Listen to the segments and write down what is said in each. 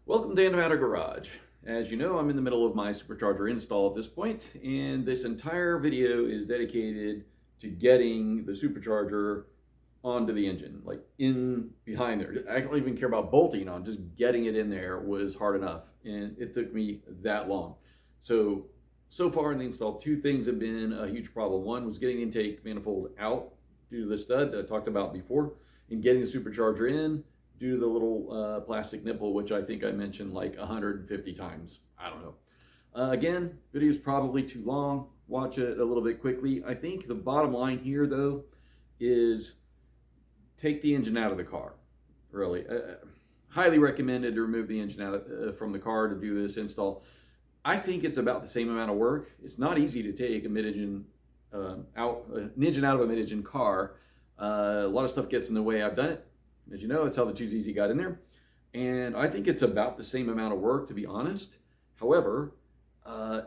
Welcome to Antimatter Garage. As you know, I'm in the middle of my Supercharger install at this point, and this entire video is dedicated to getting the Supercharger onto the engine, like in behind there. I don't even care about bolting on, just getting it in there was hard enough, and it took me that long. So far in the install, two things have been a huge problem. One was getting the intake manifold out due to the stud that I talked about before, and getting the Supercharger in due to the little plastic nipple, which I think I mentioned like 150 times. I don't know. Again, video is probably too long. Watch it a little bit quickly. I think the bottom line here, though, is take the engine out of the car. Really, highly recommended to remove the engine out from the car to do this install. I think it's about the same amount of work. It's not easy to take a mid-engine an engine out of a mid-engine car. A lot of stuff gets in the way. I've done it. As you know, it's how the 2ZZ got in there. And I think it's about the same amount of work, to be honest. However,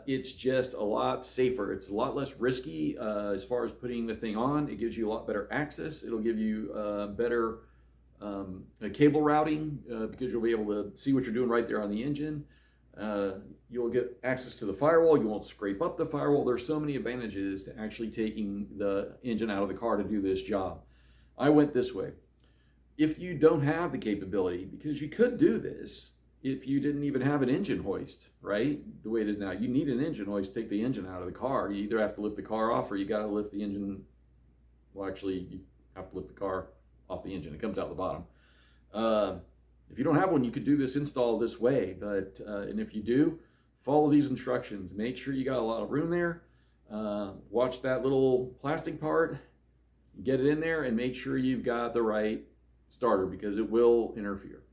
it's just a lot safer. It's a lot less risky as far as putting the thing on. It gives you a lot better access. It'll give you better cable routing because you'll be able to see what you're doing right there on the engine. You'll get access to the firewall. You won't scrape up the firewall. There's so many advantages to actually taking the engine out of the car to do this job. I went this way. If you don't have the capability, because you could do this if you didn't even have an engine hoist, right? The way it is now, you need an engine hoist to take the engine out of the car. You either have to lift the car off or you got to lift the engine. Well, actually, you have to lift the car off the engine. It comes out the bottom. If you don't have one, you could do this install this way. But and if you do, follow these instructions. Make sure you got a lot of room there. Watch that little plastic part. Get it in there and make sure you've got the right starter because it will interfere.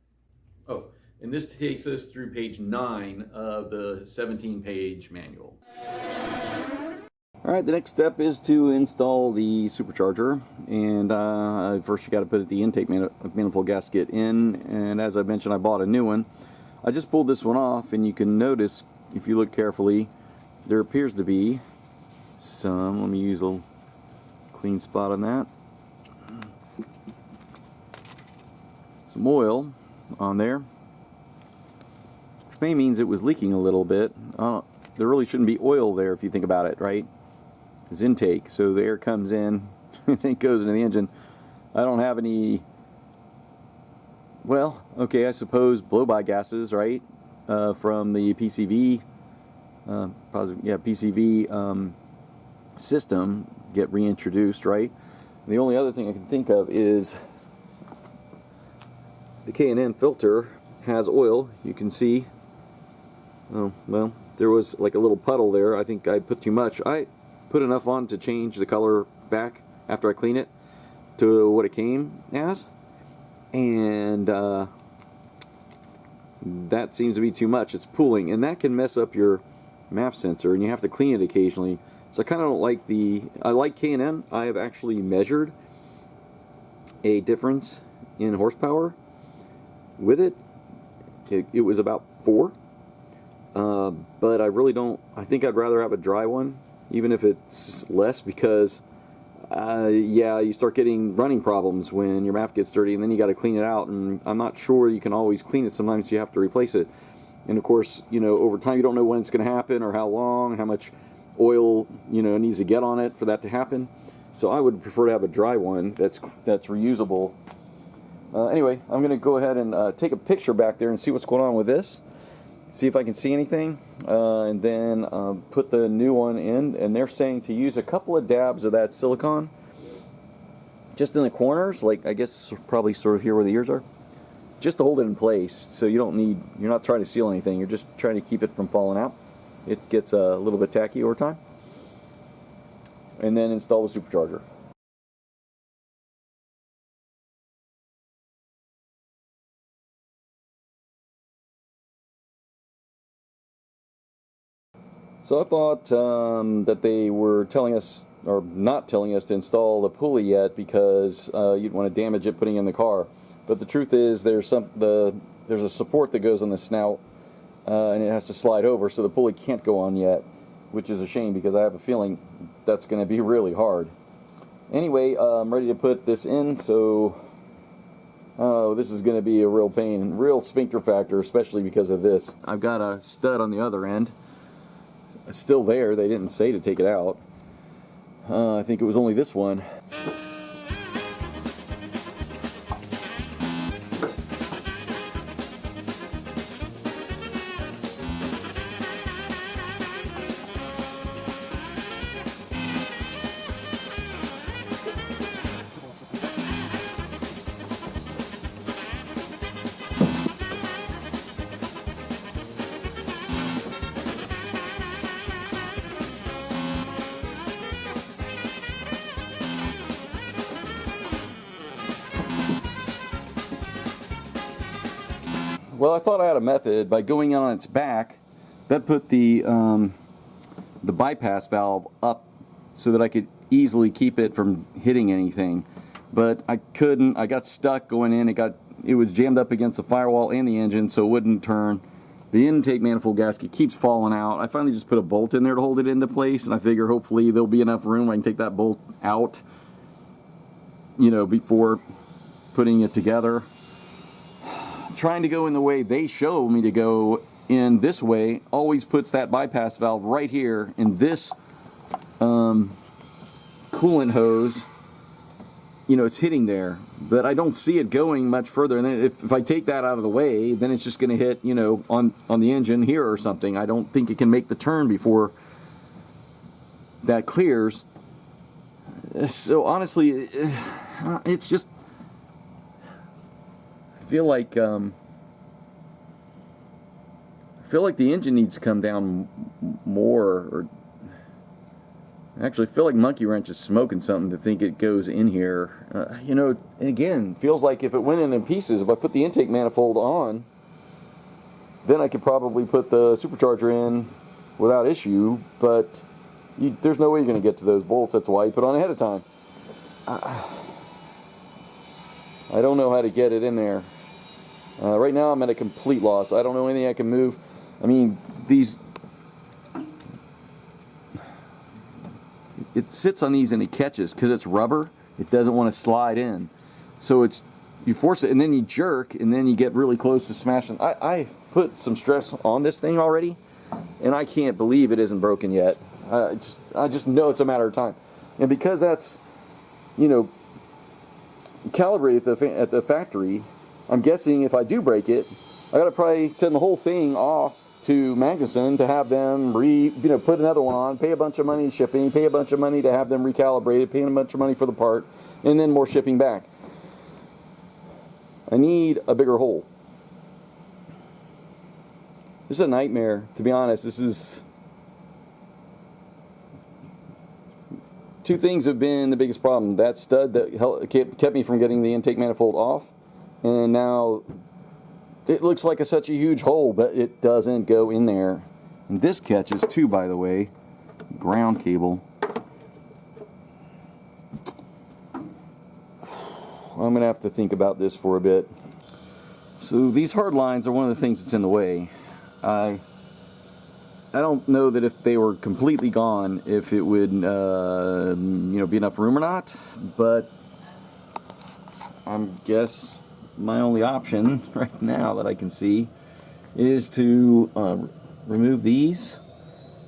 Oh, and this takes us through page 9 of the 17-page manual. All right, the next step is to install the Supercharger, and first you got to put the intake manifold gasket in, and as I mentioned, I bought a new one. I just pulled this one off, and you can notice, if you look carefully, there appears to be some, let me use a clean spot on that, some oil on there, which may means it was leaking a little bit. There really shouldn't be oil there if you think about it, right? It's intake, so the air comes in and it goes into the engine. I don't have any, well, okay, I suppose blow-by gases, right, from the PCV, PCV system get reintroduced, right? The only other thing I can think of is the K&N filter has oil. You can see, oh, well, there was like a little puddle there. I think I put too much. I put enough on to change the color back after I clean it to what it came as, and that seems to be too much. It's pooling, and that can mess up your MAF sensor, and you have to clean it occasionally. So I kind of don't like I like K&N. I have actually measured a difference in horsepower with it. It was about 4, but I really don't. I think I'd rather have a dry one, even if it's less, because yeah, you start getting running problems when your MAF gets dirty, and then you got to clean it out, and I'm not sure you can always clean it. Sometimes you have to replace it, and of course, you know, over time you don't know when it's going to happen or how long, how much oil, you know, needs to get on it for that to happen. So I would prefer to have a dry one that's reusable. Anyway, I'm going to go ahead and take a picture back there and see what's going on with this. See if I can see anything, and then put the new one in. And they're saying to use a couple of dabs of that silicone just in the corners, like I guess probably sort of here where the ears are, just to hold it in place. So you're not trying to seal anything. You're just trying to keep it from falling out. It gets a little bit tacky over time. And then install the Supercharger. So I thought that they were telling us, or not telling us, to install the pulley yet because you'd want to damage it putting it in the car. But the truth is there's a support that goes on the snout, and it has to slide over, so the pulley can't go on yet, which is a shame because I have a feeling that's going to be really hard. Anyway, I'm ready to put this in, so Oh, this is going to be a real pain, real sphincter factor, especially because of this. I've got a stud on the other end. It's still there. They didn't say to take it out. I think it was only this one. Well, I thought I had a method by going on its back that put the bypass valve up so that I could easily keep it from hitting anything, but I couldn't. I got stuck going in. It was jammed up against the firewall and the engine, so it wouldn't turn. The intake manifold gasket keeps falling out. I finally just put a bolt in there to hold it into place, and I figure hopefully there'll be enough room I can take that bolt out, you know, before putting it together. Trying to go in the way they show me to go in this way always puts that bypass valve right here, and this coolant hose, you know, it's hitting there, but I don't see it going much further. And then if I take that out of the way, then it's just going to hit, you know, on the engine here or something. I don't think it can make the turn before that clears. So honestly, it's just, I feel like the engine needs to come down more, or actually I feel like Monkey Wrench is smoking something to think it goes in here. You know, and again, feels like if it went in pieces, if I put the intake manifold on, then I could probably put the supercharger in without issue, but there's no way you're going to get to those bolts. That's why you put on ahead of time. I don't know how to get it in there. Right now I'm at a complete loss. I don't know anything I can move. I mean, it sits on these and it catches because it's rubber. It doesn't want to slide in. So you force it and then you jerk and then you get really close to smashing. I put some stress on this thing already, and I can't believe it isn't broken yet. I just know it's a matter of time. And because that's, you know, calibrated at the factory, I'm guessing if I do break it, I gotta probably send the whole thing off to Magnuson to have them put another one on, pay a bunch of money shipping, pay a bunch of money to have them recalibrated, pay a bunch of money for the part, and then more shipping back. I need a bigger hole. This is a nightmare, to be honest. This is, two things have been the biggest problem. That stud that kept me from getting the intake manifold off, and now it looks like such a huge hole, but it doesn't go in there. And this catches too, by the way. Ground cable. I'm gonna have to think about this for a bit. So these hard lines are one of the things that's in the way. I don't know that if they were completely gone, if it would be enough room or not, but I guess my only option right now that I can see is to remove these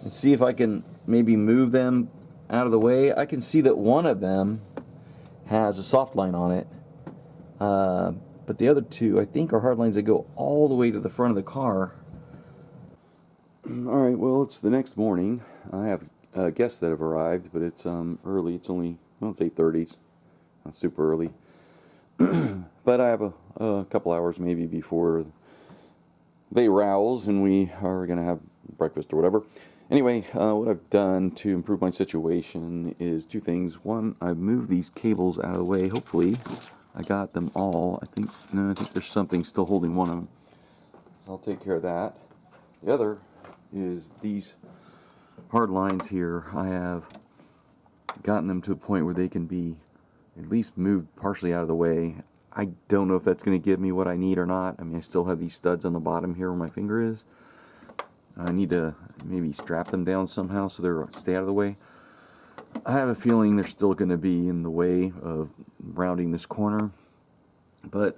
and see if I can maybe move them out of the way. I can see that one of them has a soft line on it, but the other two I think are hard lines that go all the way to the front of the car. Alright, well, it's the next morning. I have guests that have arrived, but it's early. It's only, well, it's 8:30. It's not super early. But I have a couple hours maybe before they rouse and we are going to have breakfast or whatever. Anyway, what I've done to improve my situation is two things. One, I've moved these cables out of the way. Hopefully, I got them all. I think there's something still holding one of them. So I'll take care of that. The other is these hard lines here. I have gotten them to a point where they can be at least moved partially out of the way. I don't know if that's going to give me what I need or not. I mean, I still have these studs on the bottom here where my finger is. I need to maybe strap them down somehow so they stay out of the way. I have a feeling they're still going to be in the way of rounding this corner. But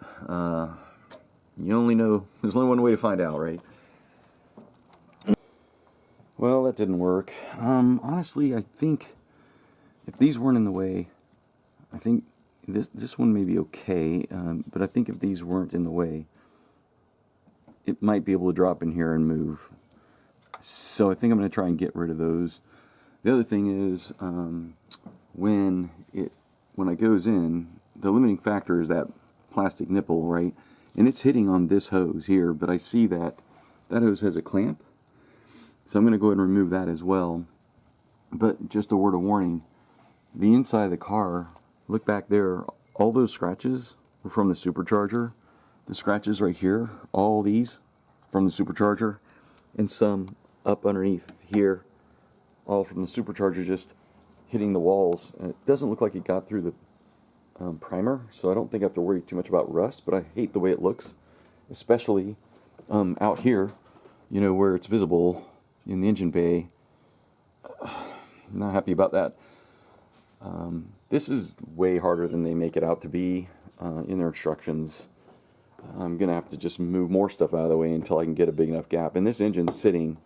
you only know, there's only one way to find out, right? Well, that didn't work. Honestly, I think if these weren't in the way, I think this one may be okay, but I think if these weren't in the way, it might be able to drop in here and move. So I think I'm going to try and get rid of those. The other thing is, when it goes in, the limiting factor is that plastic nipple, right? And it's hitting on this hose here, but I see that hose has a clamp. So I'm going to go ahead and remove that as well. But just a word of warning, the inside of the car, look back there, all those scratches were from the supercharger. The scratches right here, all these from the supercharger, and some up underneath here, all from the supercharger just hitting the walls. And it doesn't look like it got through the primer, so I don't think I have to worry too much about rust, but I hate the way it looks, especially out here, you know, where it's visible in the engine bay. I'm not happy about that. This is way harder than they make it out to be in their instructions. I'm gonna have to just move more stuff out of the way until I can get a big enough gap. And this engine's sitting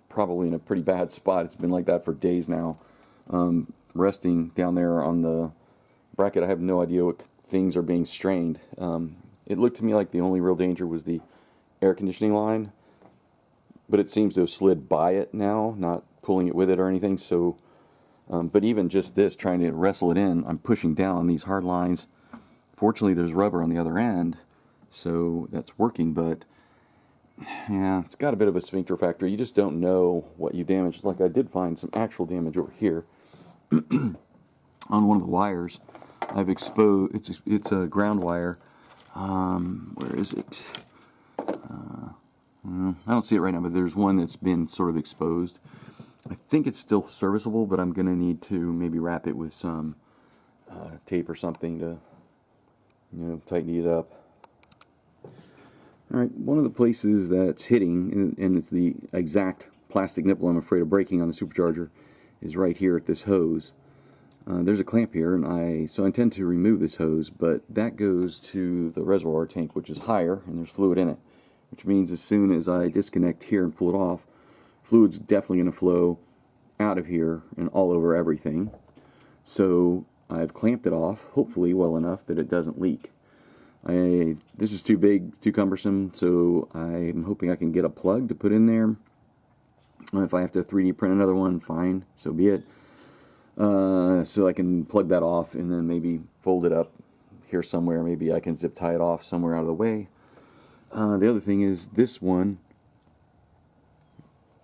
probably in a pretty bad spot. It's been like that for days now, resting down there on the bracket. I have no idea what things are being strained. It looked to me like the only real danger was the air conditioning line, but it seems to have slid by it now, not pulling it with it or anything. So, but even just this, trying to wrestle it in, I'm pushing down on these hard lines. Fortunately, there's rubber on the other end, so that's working, but yeah, it's got a bit of a sphincter factor. You just don't know what you damaged. Like I did find some actual damage over here on one of the wires. I've exposed, it's a ground wire. Where is it? I don't see it right now, but there's one that's been sort of exposed. I think it's still serviceable, but I'm going to need to maybe wrap it with some tape or something to, you know, tighten it up. Alright, one of the places that's hitting, and it's the exact plastic nipple I'm afraid of breaking on the supercharger, is right here at this hose. There's a clamp here, and so I intend to remove this hose, but that goes to the reservoir tank, which is higher, and there's fluid in it. Which means as soon as I disconnect here and pull it off, fluid's definitely going to flow out of here and all over everything. So I've clamped it off, hopefully well enough that it doesn't leak. This is too big, too cumbersome, so I'm hoping I can get a plug to put in there. If I have to 3D print another one, fine, so be it. So I can plug that off and then maybe fold it up here somewhere. Maybe I can zip tie it off somewhere out of the way. The other thing is this one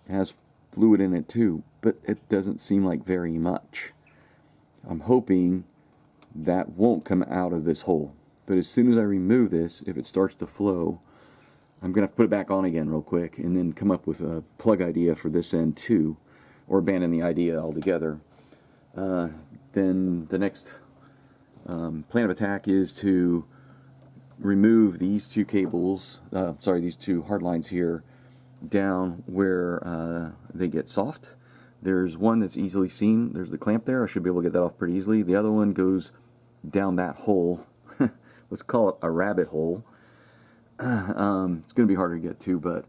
has fluid in it too, but it doesn't seem like very much. I'm hoping that won't come out of this hole. But as soon as I remove this, if it starts to flow, I'm going to put it back on again real quick and then come up with a plug idea for this end too, or abandon the idea altogether. Then the next plan of attack is to remove these two cables, these two hard lines here, down where they get soft. There's one that's easily seen. There's the clamp there. I should be able to get that off pretty easily. The other one goes down that hole. Let's call it a rabbit hole. It's going to be harder to get to, but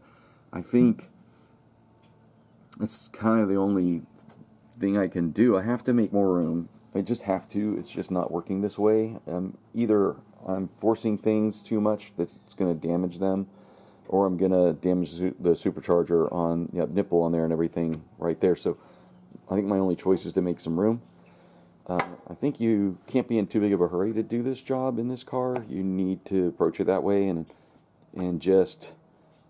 I think that's kind of the only thing I can do. I have to make more room. I just have to. It's just not working this way. Either I'm forcing things too much that's going to damage them, or I'm going to damage the supercharger on the nipple on there and everything right there. So I think my only choice is to make some room. I think you can't be in too big of a hurry to do this job in this car. You need to approach it that way and just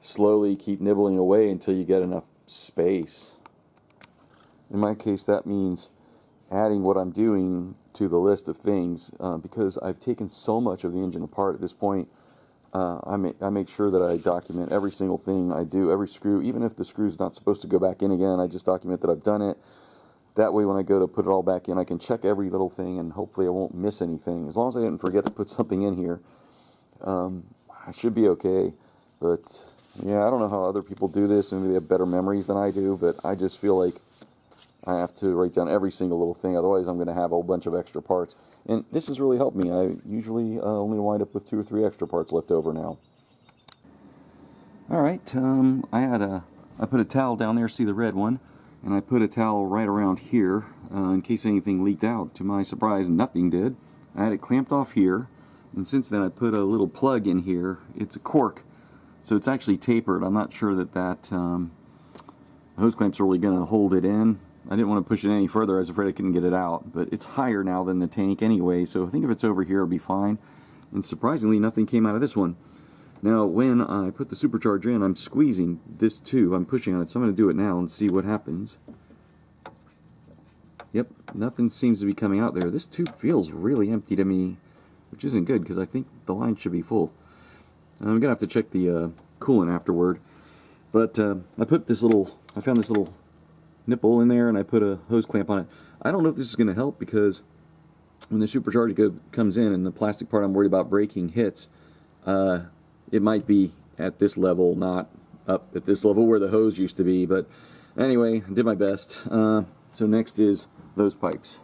slowly keep nibbling away until you get enough space. In my case, that means adding what I'm doing to the list of things, because I've taken so much of the engine apart at this point. I make sure that I document every single thing I do, every screw, even if the screw's not supposed to go back in again. I just document that I've done it. That way when I go to put it all back in, I can check every little thing, and hopefully I won't miss anything. As long as I didn't forget to put something in here, I should be okay. But yeah, I don't know how other people do this, and maybe they have better memories than I do, but I just feel like I have to write down every single little thing. Otherwise I'm going to have a whole bunch of extra parts. And this has really helped me. I usually only wind up with 2 or 3 extra parts left over now. Alright, I put a towel down there, see the red one, and I put a towel right around here in case anything leaked out. To my surprise, nothing did. I had it clamped off here, and since then I put a little plug in here. It's a cork, so it's actually tapered. I'm not sure that hose clamp's really going to hold it in. I didn't want to push it any further. I was afraid I couldn't get it out, but it's higher now than the tank anyway, so I think if it's over here it'll be fine. And surprisingly, nothing came out of this one. Now, when I put the supercharger in, I'm squeezing this tube. I'm pushing on it, so I'm going to do it now and see what happens. Yep, nothing seems to be coming out there. This tube feels really empty to me, which isn't good because I think the line should be full. I'm going to have to check the coolant afterward. But I found this little nipple in there, and I put a hose clamp on it. I don't know if this is going to help because when the supercharger comes in and the plastic part I'm worried about breaking hits, it might be at this level, not up at this level where the hose used to be. But anyway, I did my best. So next is those pipes.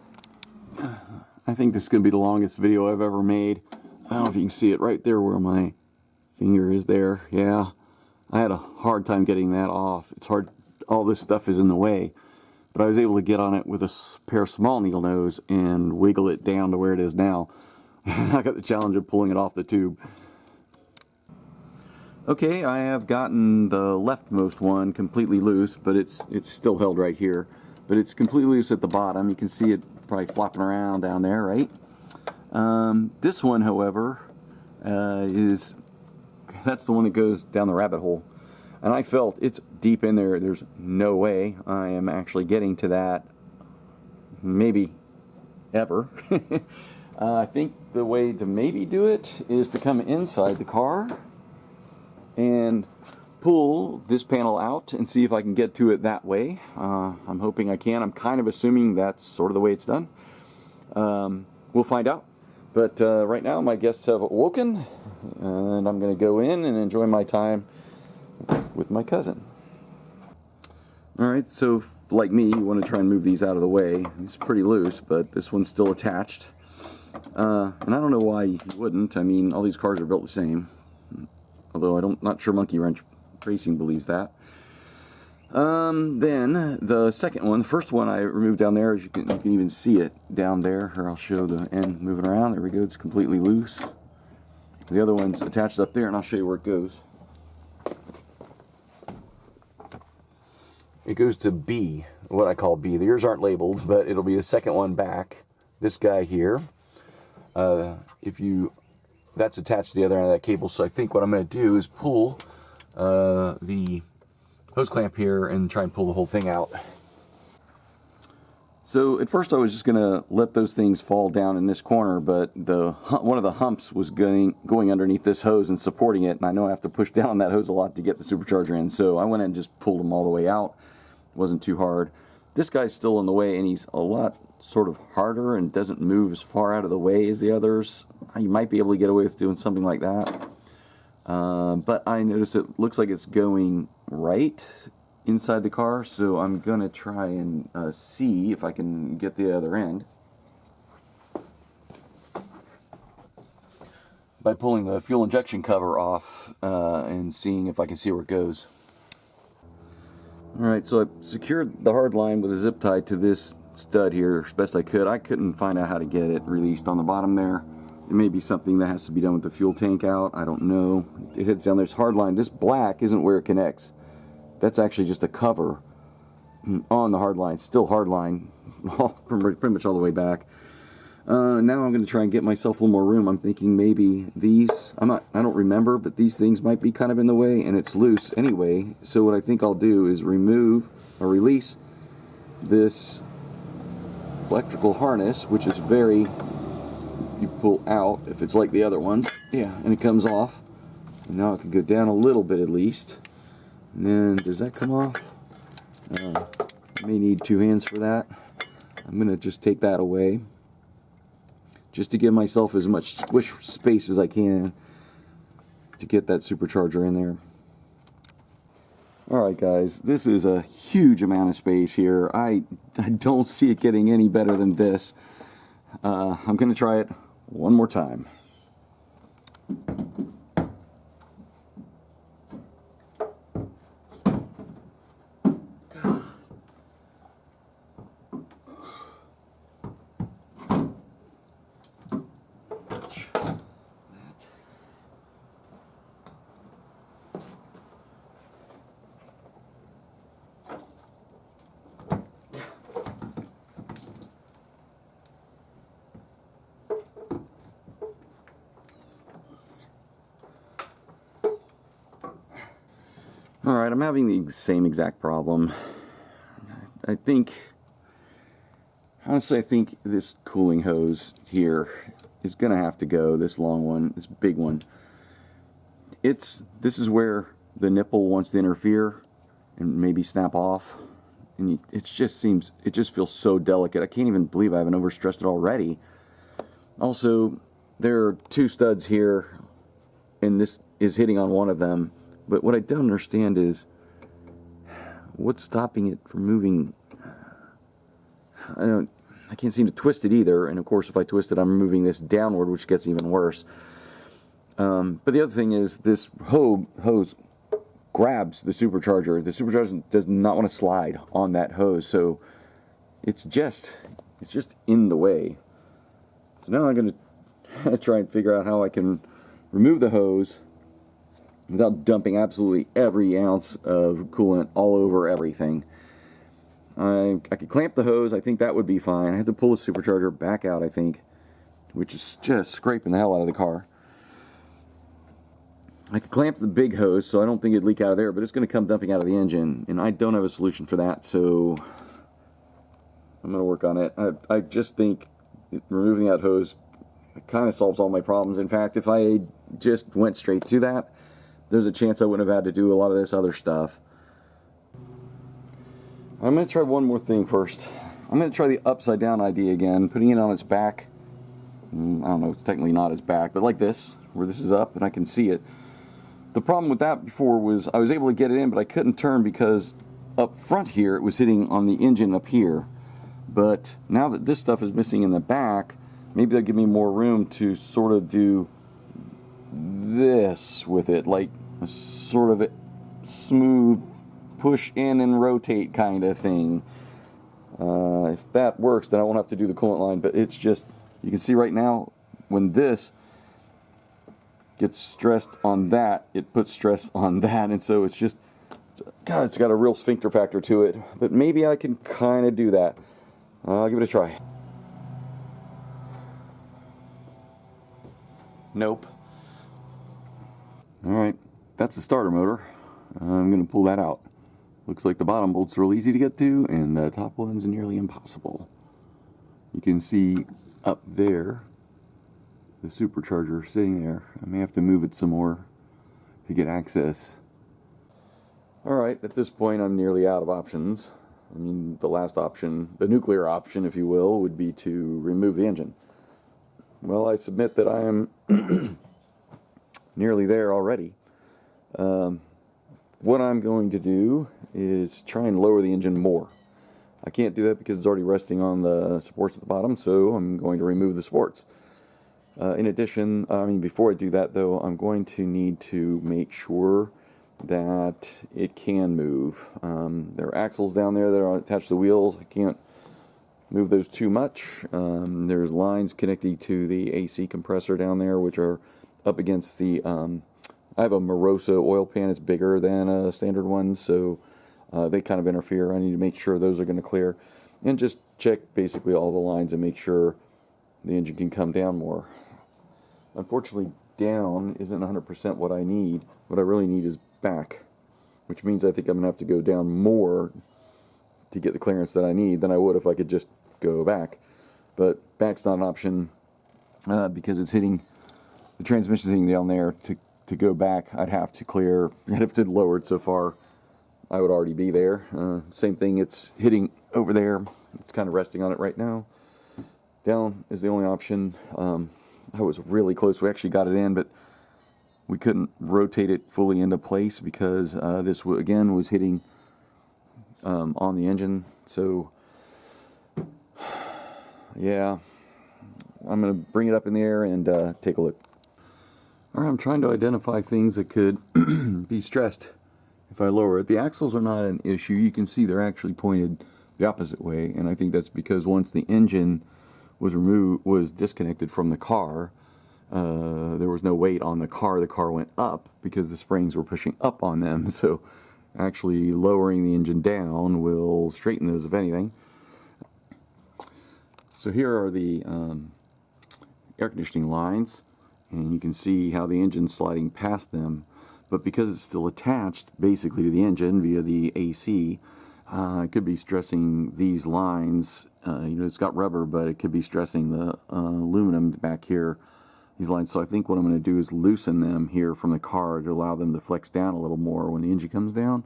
I think this is going to be the longest video I've ever made. I don't know if you can see it right there where my finger is there. Yeah, I had a hard time getting that off. It's hard. All this stuff is in the way. But I was able to get on it with a pair of small needle nose and wiggle it down to where it is now. I got the challenge of pulling it off the tube. Okay, I have gotten the leftmost one completely loose, but it's still held right here. But it's completely loose at the bottom. You can see it probably flopping around down there, right? This one, however, that's the one that goes down the rabbit hole. And I felt it's deep in there. There's no way I am actually getting to that, maybe ever. I think the way to maybe do it is to come inside the car and pull this panel out and see if I can get to it that way. I'm hoping I can. I'm kind of assuming that's sort of the way it's done. We'll find out. But right now my guests have awoken, and I'm going to go in and enjoy my time with my cousin. Alright, so like me, you want to try and move these out of the way. It's pretty loose, but this one's still attached. And I don't know why you wouldn't. I mean, all these cars are built the same. Although not sure Monkey Wrench Racing believes that. Then the second one, the first one I removed down there, as you can even see it down there. Here, I'll show the end moving around. There we go, it's completely loose. The other one's attached up there, and I'll show you where it goes. It goes to B, what I call B. The ears aren't labeled, but it'll be the second one back. This guy here. That's attached to the other end of that cable, so I think what I'm going to do is pull the hose clamp here and try and pull the whole thing out. So at first I was just going to let those things fall down in this corner, but one of the humps was going underneath this hose and supporting it, and I know I have to push down on that hose a lot to get the supercharger in, so I went and just pulled them all the way out. It wasn't too hard. This guy's still in the way, and he's a lot sort of harder and doesn't move as far out of the way as the others. You might be able to get away with doing something like that. But I notice it looks like it's going right inside the car, so I'm going to try and see if I can get the other end by pulling the fuel injection cover off and seeing if I can see where it goes. Alright, so I secured the hard line with a zip tie to this stud here as best I could. I couldn't find out how to get it released on the bottom there. It may be something that has to be done with the fuel tank out. I don't know. It heads down there. It's hard line. This black isn't where it connects. That's actually just a cover on the hard line. Still hard line, pretty much all the way back. Now I'm going to try and get myself a little more room. I'm thinking maybe these, I don't remember, but these things might be kind of in the way, and it's loose anyway. So what I think I'll do is remove or release this electrical harness, which is you pull out if it's like the other ones. Yeah, and it comes off. And now it can go down a little bit at least. And then, does that come off? I may need 2 hands for that. I'm going to just take that away, just to give myself as much squish space as I can to get that supercharger in there. Alright guys, this is a huge amount of space here. I don't see it getting any better than this. I'm going to try it one more time. Alright, I'm having the same exact problem. Honestly, I think this cooling hose here is going to have to go, this long one, this big one. This is where the nipple wants to interfere and maybe snap off. And it just feels so delicate. I can't even believe I haven't overstressed it already. Also, there are two studs here, and this is hitting on one of them. But what I don't understand is what's stopping it from moving. I can't seem to twist it either. And of course, if I twist it, I'm moving this downward, which gets even worse. But the other thing is this hose grabs the supercharger. The supercharger does not want to slide on that hose, so it's just in the way. So now I'm going to try and figure out how I can remove the hose without dumping absolutely every ounce of coolant all over everything. I could clamp the hose. I think that would be fine. I have to pull the supercharger back out, I think, which is just scraping the hell out of the car. I could clamp the big hose so I don't think it'd leak out of there, but it's going to come dumping out of the engine, and I don't have a solution for that, so I'm going to work on it. I just think removing that hose kind of solves all my problems. In fact, if I just went straight to that, there's a chance I wouldn't have had to do a lot of this other stuff. I'm going to try one more thing first. I'm going to try the upside down idea again, putting it on its back. I don't know, it's technically not its back, but like this, where this is up and I can see it. The problem with that before was I was able to get it in, but I couldn't turn because up front here it was hitting on the engine up here. But now that this stuff is missing in the back, maybe that'll give me more room to sort of do this with it, like a sort of a smooth push in and rotate kind of thing. If that works, then I won't have to do the coolant line, but it's just, you can see right now when this gets stressed on that, it puts stress on that, and so it's got a real sphincter factor to it, but maybe I can kind of do that. I'll give it a try. Nope. Alright, that's the starter motor. I'm going to pull that out. Looks like the bottom bolt's real easy to get to, and the top one's nearly impossible. You can see up there the supercharger sitting there. I may have to move it some more to get access. Alright, at this point I'm nearly out of options. I mean, the last option, the nuclear option if you will, would be to remove the engine. Well, I submit that I am nearly there already. What I'm going to do is try and lower the engine more. I can't do that because it's already resting on the supports at the bottom, so I'm going to remove the supports. In addition, before I do that though, I'm going to need to make sure that it can move. There are axles down there that are attached to the wheels. I can't move those too much. There's lines connecting to the AC compressor down there, which are up against the... I have a Moroso oil pan. It's bigger than a standard one, so they kind of interfere. I need to make sure those are going to clear. And just check basically all the lines and make sure the engine can come down more. Unfortunately, down isn't 100% what I need. What I really need is back, which means I think I'm going to have to go down more to get the clearance that I need than I would if I could just go back. But back's not an option because it's hitting, the transmission's hitting down there. To go back, I'd have to lower it so far. I would already be there. Same thing, it's hitting over there. It's kind of resting on it right now. Down is the only option. I was really close. We actually got it in, but we couldn't rotate it fully into place because this again was hitting on the engine. So yeah, I'm going to bring it up in the air and take a look. All right, I'm trying to identify things that could be stressed if I lower it. The axles are not an issue. You can see they're actually pointed the opposite way, and I think that's because once the engine was disconnected from the car, there was no weight on the car. The car went up because the springs were pushing up on them. So actually lowering the engine down will straighten those, if anything. So here are the air conditioning lines, and you can see how the engine's sliding past them. But because it's still attached basically to the engine via the AC, it could be stressing these lines. It's got rubber, but it could be stressing the aluminum back here, these lines. So I think what I'm going to do is loosen them here from the car to allow them to flex down a little more when the engine comes down.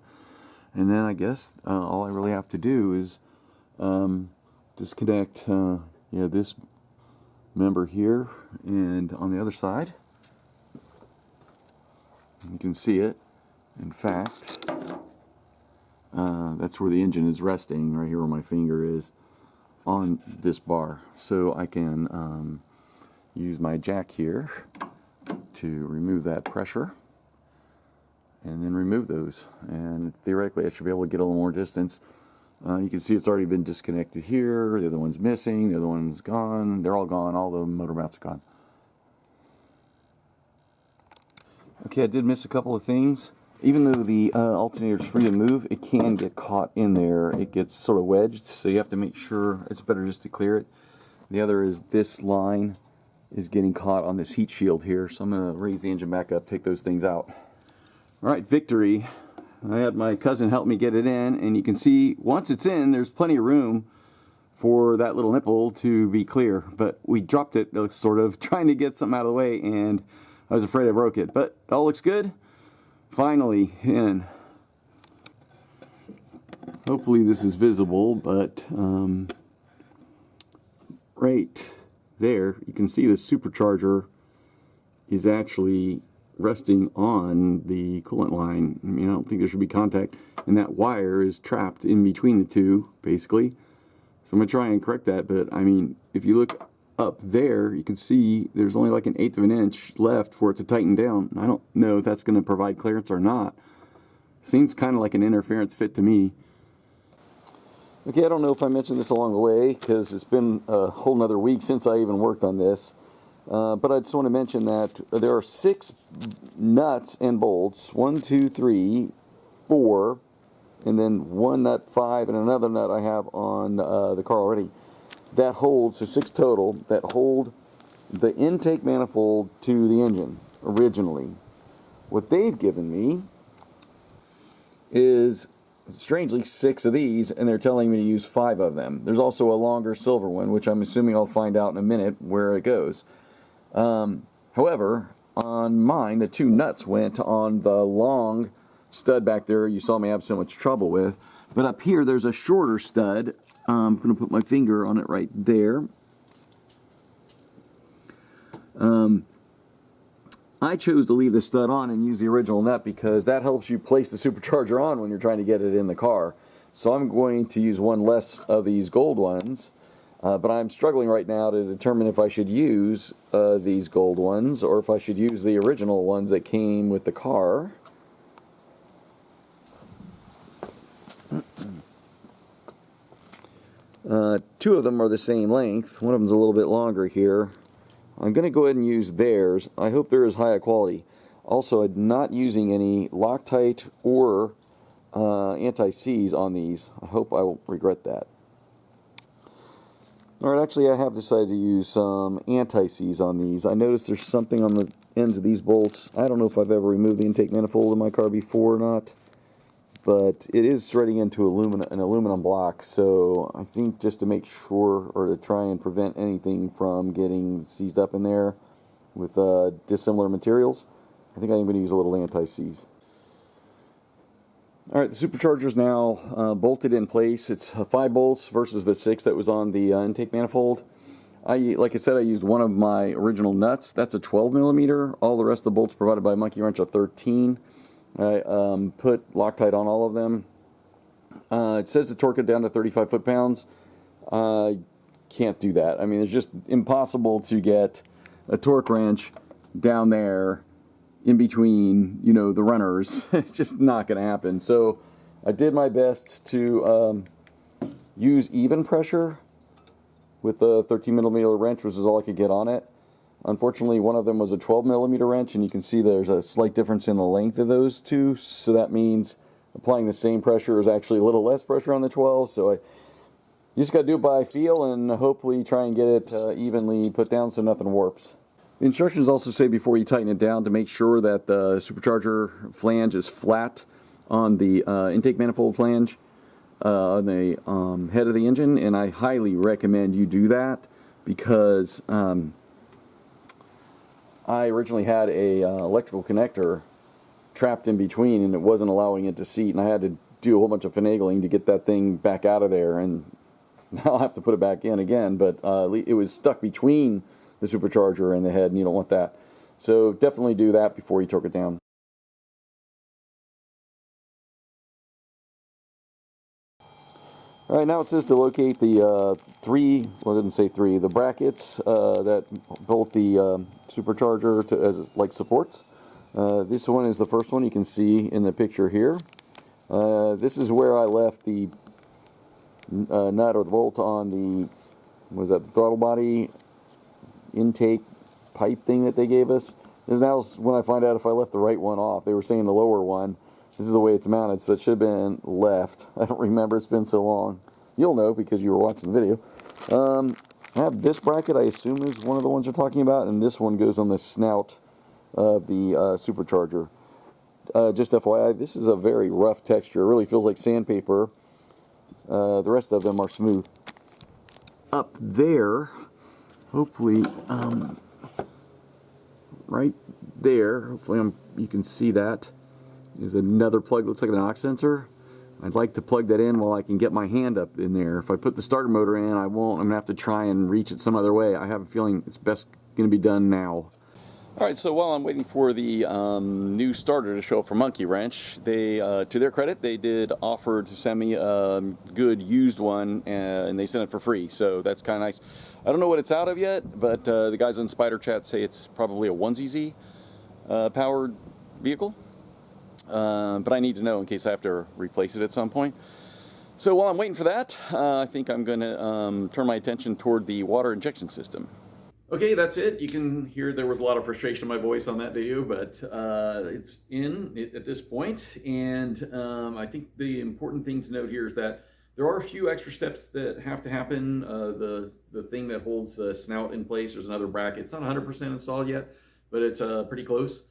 And then I guess all I really have to do is disconnect this member here, and on the other side you can see it. In fact, that's where the engine is resting, right here where my finger is on this bar. So I can use my jack here to remove that pressure and then remove those, and theoretically I should be able to get a little more distance. You can see it's already been disconnected here. The other one's missing, the other one's gone. They're all gone, all the motor mounts are gone. Okay, I did miss a couple of things. Even though the alternator is free to move, it can get caught in there. It gets sort of wedged, so you have to make sure it's better just to clear it. The other is this line is getting caught on this heat shield here, so I'm going to raise the engine back up, take those things out. All right, victory. I had my cousin help me get it in, and you can see once it's in, there's plenty of room for that little nipple to be clear. But we dropped it, sort of trying to get something out of the way, and I was afraid I broke it. But it all looks good. Finally in. Hopefully this is visible, but right there, you can see the supercharger is actually resting on the coolant line. I mean, I don't think there should be contact, and that wire is trapped in between the two, basically. So I'm going to try and correct that, but I mean, if you look up there, you can see there's only like 1/8 of an inch left for it to tighten down. I don't know if that's going to provide clearance or not. Seems kind of like an interference fit to me. Okay, I don't know if I mentioned this along the way, because it's been a whole nother week since I even worked on this. But I just want to mention that there are 6 nuts and bolts, 1, 2, 3, 4, and then 1 nut, 5, and another nut I have on the car already. That holds, so 6 total, that hold the intake manifold to the engine originally. What they've given me is, strangely, 6 of these, and they're telling me to use 5 of them. There's also a longer silver one, which I'm assuming I'll find out in a minute where it goes. However, on mine, the 2 nuts went on the long stud back there you saw me have so much trouble with. But up here, there's a shorter stud. I'm going to put my finger on it right there. I chose to leave the stud on and use the original nut because that helps you place the supercharger on when you're trying to get it in the car. So I'm going to use one less of these gold ones. But I'm struggling right now to determine if I should use these gold ones or if I should use the original ones that came with the car. Two of them are the same length. One of them's a little bit longer here. I'm going to go ahead and use theirs. I hope they're as high a quality. Also, I'm not using any Loctite or anti-seize on these. I hope I won't regret that. Alright, actually I have decided to use some anti-seize on these. I noticed there's something on the ends of these bolts. I don't know if I've ever removed the intake manifold in my car before or not, but it is threading into an aluminum block, so I think just to make sure, or to try and prevent anything from getting seized up in there with dissimilar materials, I think I'm going to use a little anti-seize. Alright, the supercharger is now bolted in place. It's 5 bolts versus the 6 that was on the intake manifold. Like I said, I used one of my original nuts. That's a 12 millimeter. All the rest of the bolts provided by Monkey Wrench are 13. I put Loctite on all of them. It says to torque it down to 35 foot-pounds. I can't do that. I mean, it's just impossible to get a torque wrench down there in between, you know, the runners. It's just not going to happen. So I did my best to use even pressure with the 13mm wrench, which is all I could get on it. Unfortunately, one of them was a 12mm wrench, and you can see there's a slight difference in the length of those two. So that means applying the same pressure is actually a little less pressure on the 12. So you just got to do it by feel and hopefully try and get it evenly put down so nothing warps. The instructions also say before you tighten it down to make sure that the supercharger flange is flat on the intake manifold flange on the head of the engine, and I highly recommend you do that because I originally had a electrical connector trapped in between, and it wasn't allowing it to seat, and I had to do a whole bunch of finagling to get that thing back out of there, and now I'll have to put it back in again, but it was stuck between the supercharger and the head, and you don't want that. So definitely do that before you torque it down. All right, now it says to locate the well, it didn't say three, the brackets that bolt the supercharger to, as like supports. This one is the first one you can see in the picture here. This is where I left the nut or the bolt on the, was that the throttle body intake pipe thing that they gave us. This now is when I find out if I left the right one off. They were saying the lower one. This is the way it's mounted, so it should have been left. I don't remember, it's been so long. You'll know because you were watching the video. I have this bracket, I assume is one of the ones you're talking about, and this one goes on the snout of the supercharger. Just FYI, this is a very rough texture. It really feels like sandpaper. The rest of them are smooth. Up there, hopefully, right there, hopefully you can see that, is another plug. Looks like an aux sensor. I'd like to plug that in while I can get my hand up in there. If I put the starter motor in, I won't. I'm going to have to try and reach it some other way. I have a feeling it's best going to be done now. Alright, so while I'm waiting for the new starter to show up for Monkey Wrench, they, to their credit, they did offer to send me a good used one, and they sent it for free, so that's kind of nice. I don't know what it's out of yet, but the guys on Spyder Chat say it's probably a 1ZZ powered vehicle. But I need to know in case I have to replace it at some point. So while I'm waiting for that, I think I'm going to turn my attention toward the water injection system. Okay, that's it. You can hear there was a lot of frustration in my voice on that video, but it's in at this point. And I think the important thing to note here is that there are a few extra steps that have to happen. The thing that holds the snout in place, there's another bracket. It's not 100% installed yet, but it's pretty close.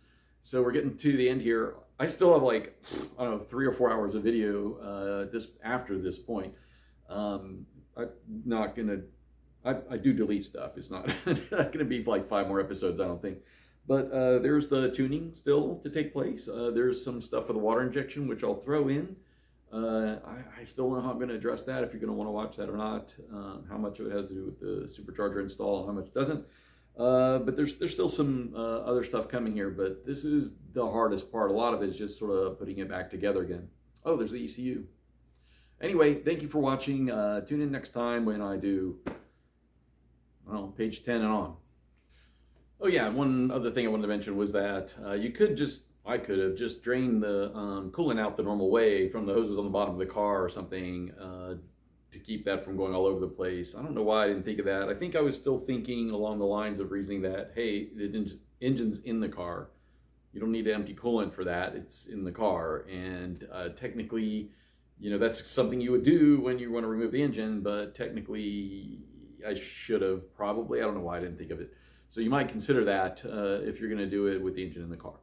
So we're getting to the end here. I still have like, I don't know, 3 or 4 hours of video after this point. I'm not gonna, I do delete stuff. It's not gonna be like 5 more episodes, I don't think. But there's the tuning still to take place. There's some stuff for the water injection, which I'll throw in. I still don't know how I'm gonna address that, if you're gonna wanna watch that or not. How much of it has to do with the supercharger install and how much doesn't. But there's still some other stuff coming here, but this is the hardest part. A lot of it is just sort of putting it back together again. Oh, there's the ECU. Anyway, thank you for watching. Tune in next time when I do, I don't know, page 10 and on. Oh yeah, one other thing I wanted to mention was that I could have just drained the coolant out the normal way from the hoses on the bottom of the car or something, to keep that from going all over the place. I don't know why I didn't think of that. I think I was still thinking along the lines of reasoning that, hey, the engine's in the car. You don't need to empty coolant for that. It's in the car. And technically, you know, that's something you would do when you want to remove the engine, but technically I should have probably, I don't know why I didn't think of it. So you might consider that if you're going to do it with the engine in the car.